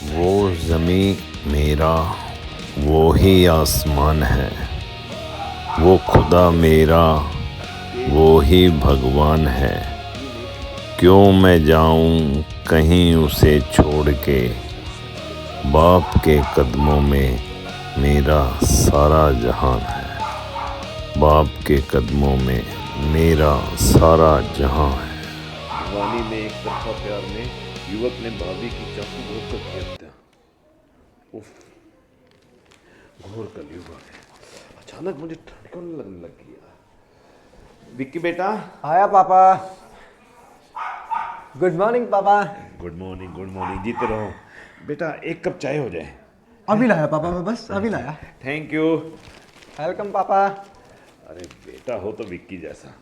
वो ज़मीं मेरा, वो ही आसमान है, वो खुदा मेरा, वो ही भगवान है। क्यों मैं जाऊं कहीं उसे छोड़ के, बाप के कदमों में मेरा सारा जहान है। बाप के कदमों में मेरा सारा जहां है। भिवानी में एक तरफा प्यार में युवक ने भाभी की चाकू भोंक कर की हत्या। उफ, घोर कलयुग आ गया। अचानक मुझे ठंड लगने लग गई यार। विक्की बेटा। आया पापा। गुड मॉर्निंग पापा। गुड मॉर्निंग, जीते रहो। बेटा एक कप चाय हो जाए। अभी लाया पापा, मैं बस अभी लाया। Thank you. वेलकम पापा। अरे बेटा हो तो विक्की जैसा।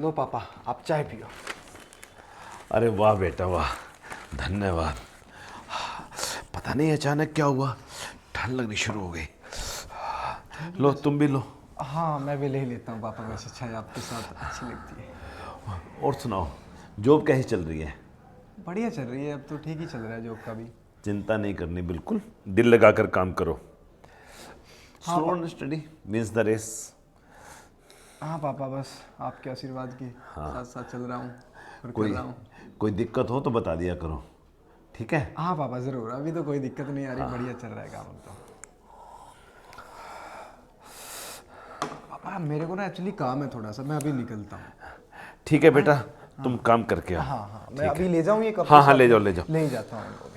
लो पापा, आप चाय पियो। अरे वाह बेटा वाह, धन्यवाद। पता नहीं अचानक क्या हुआ, ठंड लगनी शुरू हो गई। लो तुम भी लो। हाँ मैं भी ले लेता हूँ पापा, वैसे चाय आपके साथ अच्छी लगती है। और सुनाओ, जॉब कैसी चल रही है? बढ़िया चल रही है, अब तो ठीक ही चल रहा है जॉब का भी। चिंता नहीं करनी, बिल्कुल दिल लगाकर काम करो। Slow and steady means the race. हाँ पापा, बस आपके आशीर्वाद के साथ साथ चल रहा हूँ और कर रहा हूँ। कोई दिक्कत हो तो बता दिया करो, ठीक है? हाँ पापा ज़रूर, अभी तो कोई दिक्कत नहीं आ रही, बढ़िया चल रहा है काम तो। पापा मेरे को ना एक्चुअली काम है थोड़ा सा, मैं अभी निकलता हूँ। ठीक है बेटा, तुम काम करके आओ। हाँ हाँ, मैं अभी ले जाऊँ ये कप? हाँ ले जाओ ले जाओ। ले ही जाता हूँ इनको भी।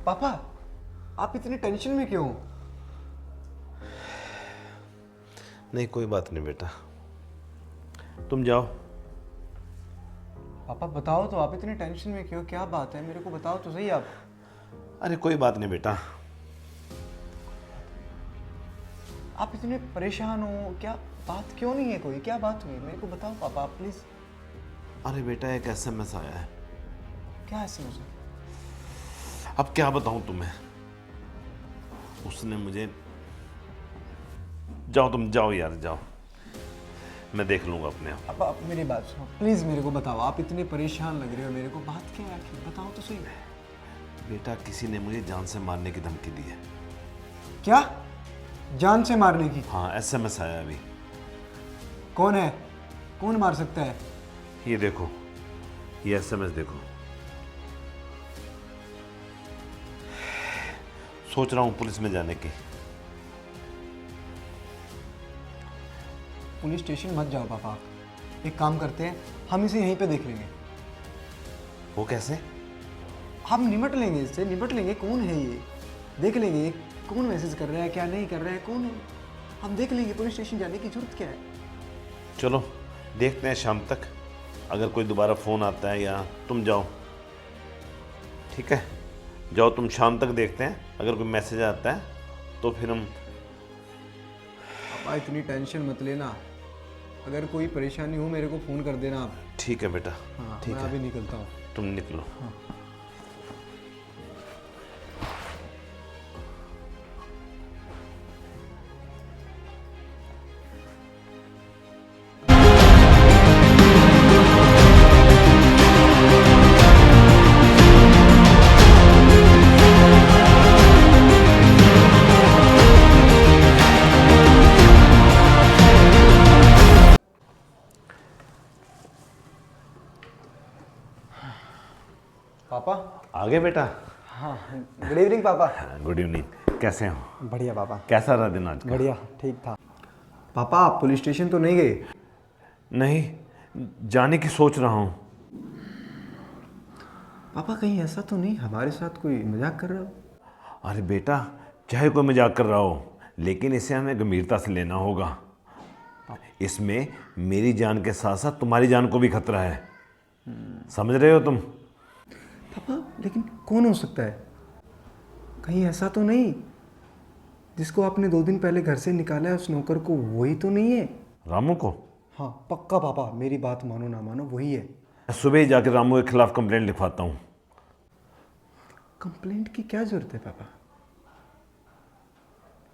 पापा आप इतने टेंशन में क्यों? नहीं कोई बात नहीं बेटा, तुम जाओ। पापा बताओ तो, आप इतने टेंशन में क्यों? क्या बात है, मेरे को बताओ तो सही आप। अरे कोई बात नहीं बेटा। आप इतने परेशान हो, क्या बात क्यों नहीं है? कोई क्या बात हुई, मेरे को बताओ पापा आप प्लीज। अरे बेटा एक एसएमएस आया है। क्या है मुझे? अब क्या बताऊं तुम्हें, उसने मुझे। जाओ तुम जाओ यार जाओ, मैं देख लूंगा अपने आप। पापा आप मेरी बात सुनो प्लीज, मेरे को बताओ, आप इतने परेशान लग रहे हो, मेरे को बात क्या है आखिर, बताओ तो सही। बेटा किसी ने मुझे जान से मारने की धमकी दी है। क्या? जान से मारने की? हाँ एसएमएस आया अभी। कौन है? कौन मार सकता है? ये देखो, ये एसएमएस देखो। सोच रहा हूँ पुलिस में जाने की। पुलिस स्टेशन मत जाओ पापा, एक काम करते हैं, हम इसे यहीं पे देख लेंगे। वो कैसे? हम निपट लेंगे इससे, निपट लेंगे। कौन है ये, देख लेंगे कौन मैसेज कर रहा है, क्या नहीं कर रहा है, कौन है, हम देख लेंगे। पुलिस स्टेशन जाने की जरूरत क्या है? चलो देखते हैं शाम तक, अगर कोई दोबारा फ़ोन आता है या तुम जाओ, ठीक है? जाओ तुम, शाम तक देखते हैं, अगर कोई मैसेज आता है तो फिर हम। पापा इतनी टेंशन मत लेना, अगर कोई परेशानी हो मेरे को फ़ोन कर देना आप। ठीक है बेटा। हाँ ठीक मैं है, अभी निकलता हूँ। तुम निकलो। हाँ। पापा आ गए बेटा? हाँ, गुड इवनिंग पापा। गुड इवनिंग, कैसे हो? बढ़िया पापा, कैसा रहा दिन आज का? बढ़िया, ठीक था। पापा आप पुलिस स्टेशन तो नहीं गए? नहीं, जाने की सोच रहा हूँ। पापा कहीं ऐसा तो नहीं हमारे साथ कोई मजाक कर रहे हो? अरे बेटा, चाहे कोई मजाक कर रहा हो, लेकिन इसे हमें गंभीरता से लेना होगा। इसमें मेरी जान के साथ साथ तुम्हारी जान को भी खतरा है। समझ रहे हो तुम? पापा लेकिन कौन हो सकता है? कहीं ऐसा तो नहीं जिसको आपने 2 दिन पहले घर से निकाला है, उस नौकर को वही तो नहीं है? रामू को? हाँ पक्का पापा, मेरी बात मानो ना मानो वही है। सुबह ही जाकर रामू के खिलाफ कंप्लेंट लिखवाता हूँ। कंप्लेंट की क्या जरूरत है पापा?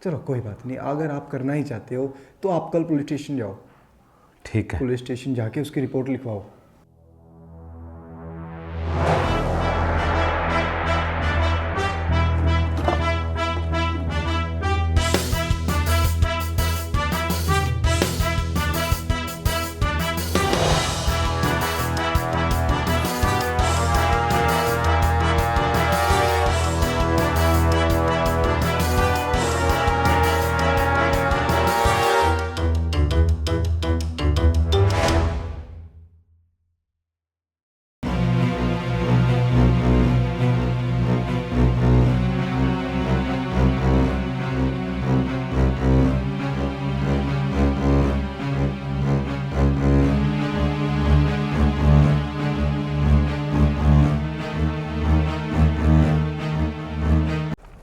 चलो कोई बात नहीं, अगर आप करना ही चाहते हो तो आप कल पुलिस स्टेशन जाओ। ठीक है। पुलिस स्टेशन जाके उसकी रिपोर्ट लिखवाओ।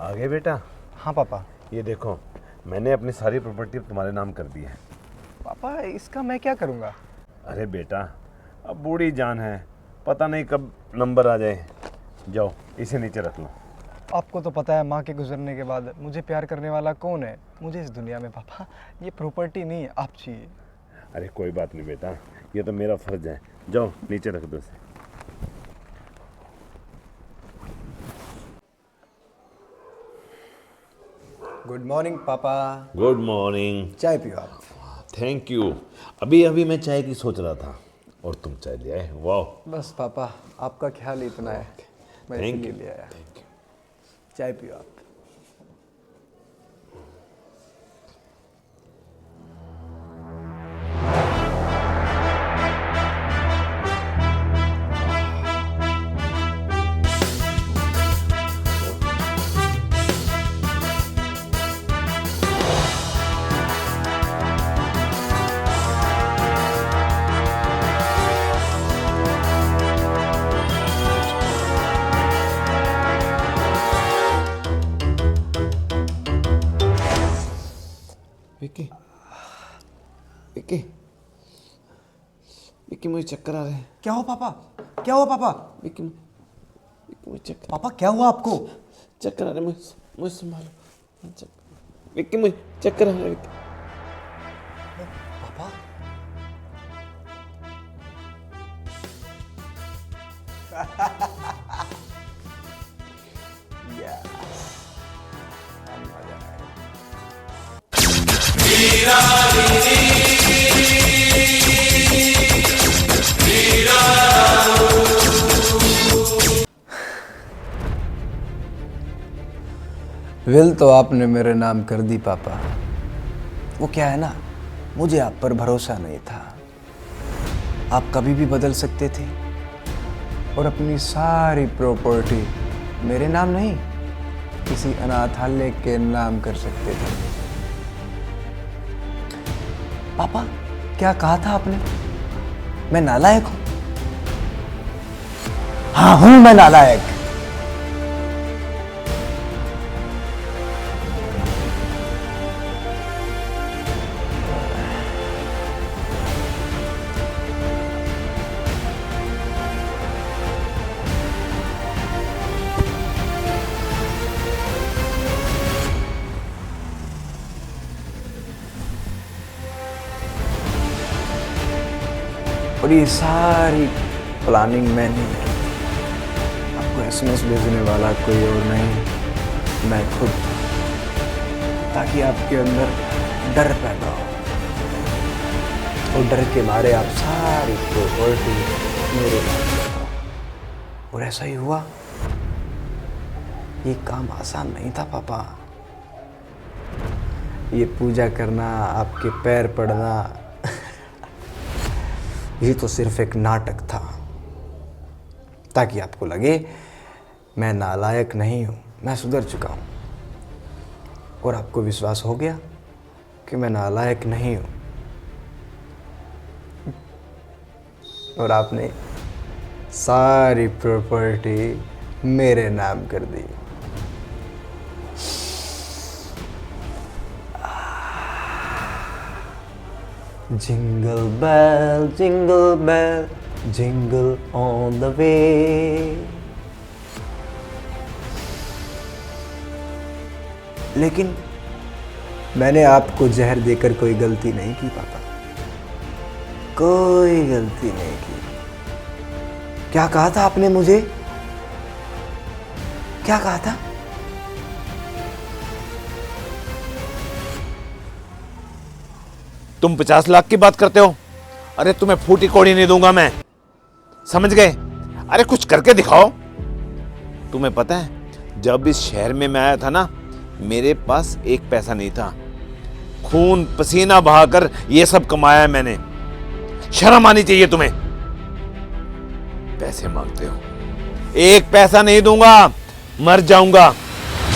आगे बेटा, हाँ पापा। ये देखो, मैंने अपनी सारी प्रॉपर्टी तुम्हारे नाम कर दी है। पापा इसका मैं क्या करूँगा? अरे बेटा, अब बूढ़ी जान है, पता नहीं कब नंबर आ जाए। जाओ, इसे नीचे रख लो। आपको तो पता है माँ के गुजरने के बाद मुझे प्यार करने वाला कौन है मुझे इस दुनिया में। पापा ये प्रॉपर्टी नहीं है, आप चाहिए। अरे कोई बात नहीं बेटा, ये तो मेरा फर्ज है। जाओ, नीचे रख दो इसे। गुड मॉर्निंग पापा। Good morning. चाय पियो आप। Thank you. अभी अभी मैं चाय की सोच रहा था और तुम चाय ले आए। वाह। बस पापा आपका ख्याल ही इतना है, मैं Thank इसीलिए you. ले आया। चाय पियो आप। विक्की, विक्की, विक्की मुझे चक्कर आ रहे हैं। क्या हो पापा? क्या हुआ पापा? विक्की, विक्की मुझे चक्कर, पापा क्या हुआ आपको? चक्कर आ रहे हैं। मुझे संभालो। विक्की मुझे चक्कर आ रहे हैं। विक्की, पापा विल तो आपने मेरे नाम कर दी पापा। वो क्या है ना, मुझे आप पर भरोसा नहीं था। आप कभी भी बदल सकते थे और अपनी सारी प्रॉपर्टी मेरे नाम नहीं, किसी अनाथालय के नाम कर सकते थे। पापा क्या कहा था आपने? मैं नालायक हूं? हाँ हूं मैं नालायक। और ये सारी प्लानिंग मैंने की। आपको एसएमएस भेजने वाला कोई और नहीं, मैं खुद, ताकि आपके अंदर डर पैदा हो और डर के मारे आप सारी प्रॉपर्टी मेरे नाम कराओ। और ऐसा ही हुआ। ये काम आसान नहीं था पापा। ये पूजा करना, आपके पैर पड़ना ये तो सिर्फ एक नाटक था, ताकि आपको लगे मैं नालायक नहीं हूँ, मैं सुधर चुका हूँ। और आपको विश्वास हो गया कि मैं नालायक नहीं हूँ, और आपने सारी प्रॉपर्टी मेरे नाम कर दी। Jingle bell jingle on the way. लेकिन मैंने आपको जहर देकर कोई गलती नहीं की पापा, कोई गलती नहीं की। क्या कहा था आपने मुझे? क्या कहा था? तुम 50 लाख की बात करते हो? अरे तुम्हें फूटी कौड़ी नहीं दूंगा मैं, समझ गए? अरे कुछ करके दिखाओ। तुम्हें पता है जब इस शहर में मैं आया था ना, मेरे पास एक पैसा नहीं था। खून पसीना बहाकर ये सब कमाया है मैंने। शर्म आनी चाहिए तुम्हें। पैसे मांगते हो? एक पैसा नहीं दूंगा, मर जाऊंगा,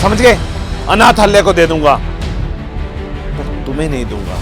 समझ गए? अनाथालय को दे दूंगा, पर तुम्हें नहीं दूंगा।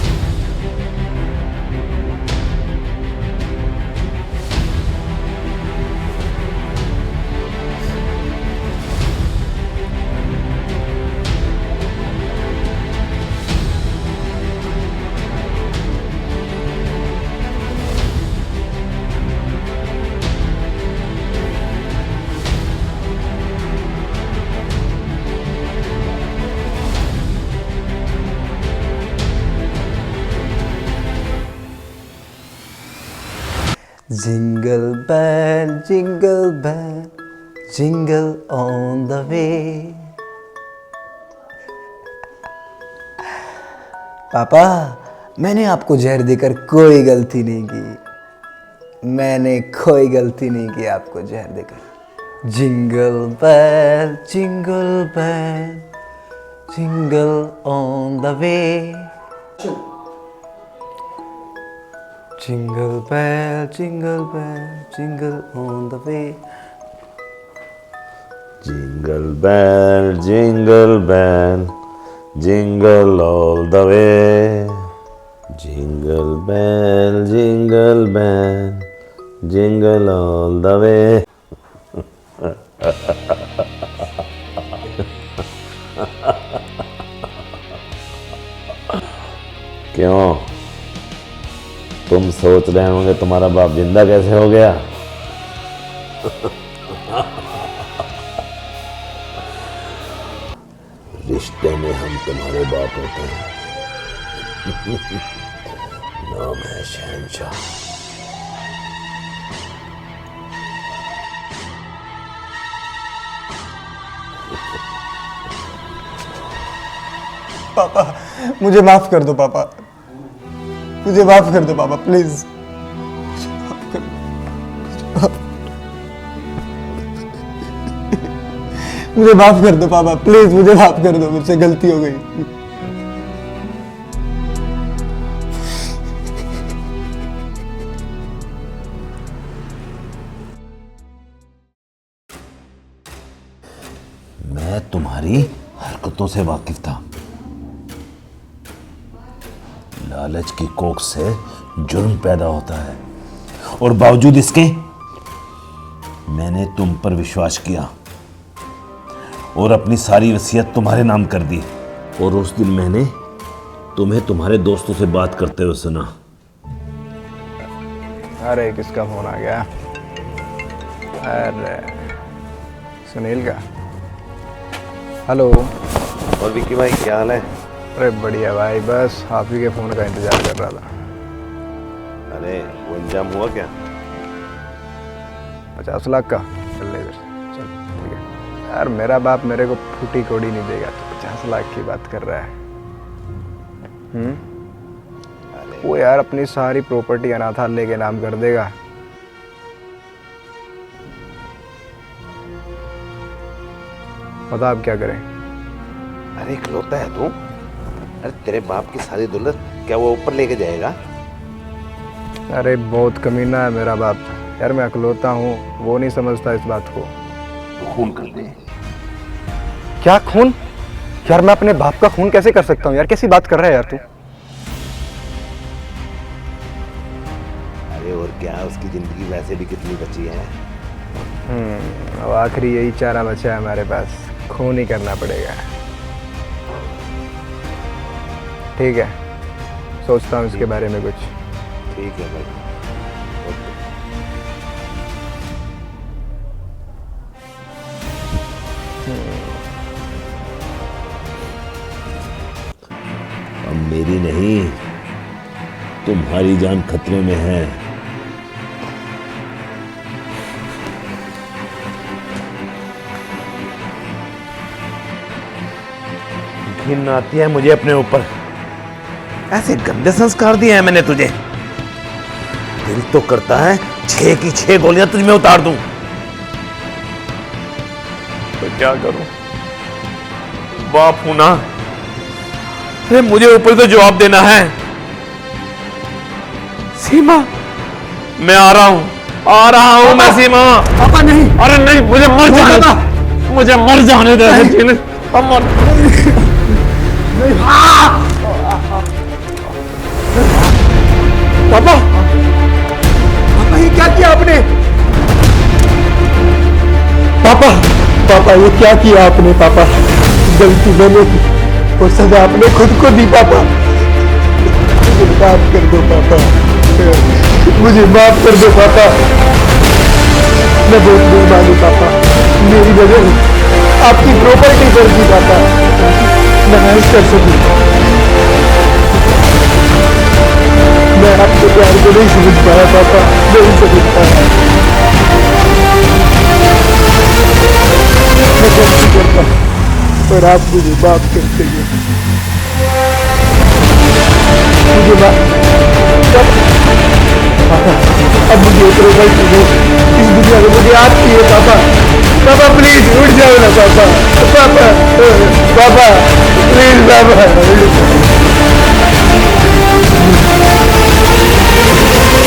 Jingle bell jingle on the way. पापा, मैंने आपको जहर देकर कोई गलती नहीं की। मैंने कोई गलती नहीं की आपको जहर देकर। Jingle bell jingle on the way. Jingle bell jingle on the way. Jingle bell jingle all the way. Jingle bell jingle all the way. क्यों? तुम सोच रहे होंगे तुम्हारा बाप जिंदा कैसे हो गया? रिश्ते में हम तुम्हारे बाप होते हैं। नाम है शहंशाह। पापा, मुझे माफ कर दो पापा, मुझे माफ कर दो पापा, प्लीज। मुझे माफ कर दो पापा, प्लीज मुझे माफ कर दो, मुझसे गलती हो गई। मैं तुम्हारी हरकतों से वाकिफ था। लालच की कोख से जुर्म पैदा होता है, और बावजूद इसके मैंने तुम पर विश्वास किया और अपनी सारी वसीयत तुम्हारे नाम कर दी। और उस दिन मैंने तुम्हें तुम्हारे दोस्तों से बात करते हुए सुना। अरे किसका फोन आ गया? अरे सुनील का। हेलो। और विक्की भाई क्या हाल है? अरे बढ़िया भाई, बस आप ही के फोन का इंतजार कर रहा था। अरे वो इंतजाम हुआ क्या? 50 लाख का? चल ले इधर से, चल ठीक है। यार मेरा बाप मेरे को फूटी कौड़ी नहीं देगा, तो 50 लाख की बात कर रहा है। वो यार अपनी सारी प्रॉपर्टी अनाथालय के नाम कर देगा। बता अब क्या करें। अरे इकलौता है तू। अरे तेरे बाप की सारी दौलत क्या वो ऊपर लेके जाएगा? अरे बहुत कमीना है मेरा बाप यार, मैं अकलौता हूँ, वो नहीं समझता इस बात को। तो खून कर दे। क्या खून? यार मैं अपने बाप का खून कैसे कर सकता हूँ यार, कैसी बात कर रहा है यार तू? अरे और क्या, उसकी जिंदगी वैसे भी कितनी बची है। अब आखिरी यही चारा बचा है हमारे पास, खून ही करना पड़ेगा। ठीक है, सोचता हूँ इसके बारे में कुछ। ठीक है भाई। अब मेरी नहीं, तुम्हारी जान खतरे में है। घिन आती है मुझे अपने ऊपर। ऐसे गंदे संस्कार दिए हैं मैंने तुझे। दिल तो करता है 6 की 6 गोलियां तुझ में उतार दूं। तो क्या करूं? बाप हूं ना। अरे मुझे ऊपर तो जवाब देना है। सीमा, मैं आ रहा हूं मैं सीमा। पापा नहीं। अरे नहीं, मुझे मर जाने दे, मुझे मर जाने दे। पापा, पापा ये क्या किया आपने? पापा, पापा ये क्या किया आपने? पापा गलती मैंने की, वो सजा आपने खुद को दी। पापा मुझे माफ कर दो पापा, मुझे माफ कर दो पापा। मैं बहुत बेईमान हूँ पापा, मेरी वजह आपकी प्रॉपर्टी पर दी पापा, मैं नहीं कर सकूँ। मैं आपके प्यार को नहीं समझ पाया पापा, नहीं समझ पाया। मैं गलती करता और आप मुझे माफ करते हैं। मुझे पापा, अब मुझे उतरे गलती हो इस दुनिया में, मुझे आप चाहिए पापा। पापा प्लीज उठ जाओ ना पापा, पापा पापा प्लीज पापा।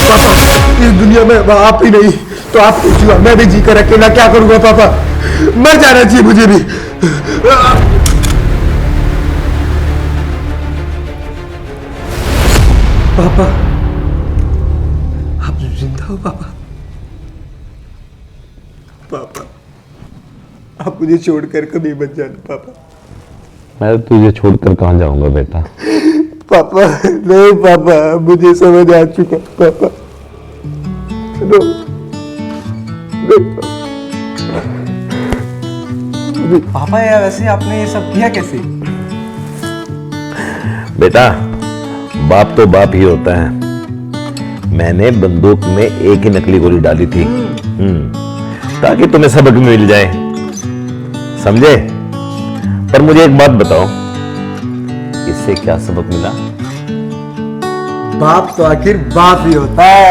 पापा इस दुनिया में आप ही नहीं तो आपके सिवा मैं भी जी कर अकेला क्या करूंगा पापा, मर जाना चाहिए मुझे भी। पापा आप जिंदा हो पापा? पापा आप मुझे छोड़कर कभी मत जाना पापा। मैं तुझे छोड़कर कहाँ जाऊंगा बेटा। पापा नहीं पापा, मुझे समझ आ चुका पापा। नो, पापा यार वैसे आपने ये सब किया कैसे? बेटा, बाप तो बाप ही होता है। मैंने बंदूक में एक ही नकली गोली डाली थी, ताकि तुम्हें सबक मिल जाए, समझे? पर मुझे एक बात बताओ, इससे क्या सबक मिला? बाप तो आखिर बाप ही होता है।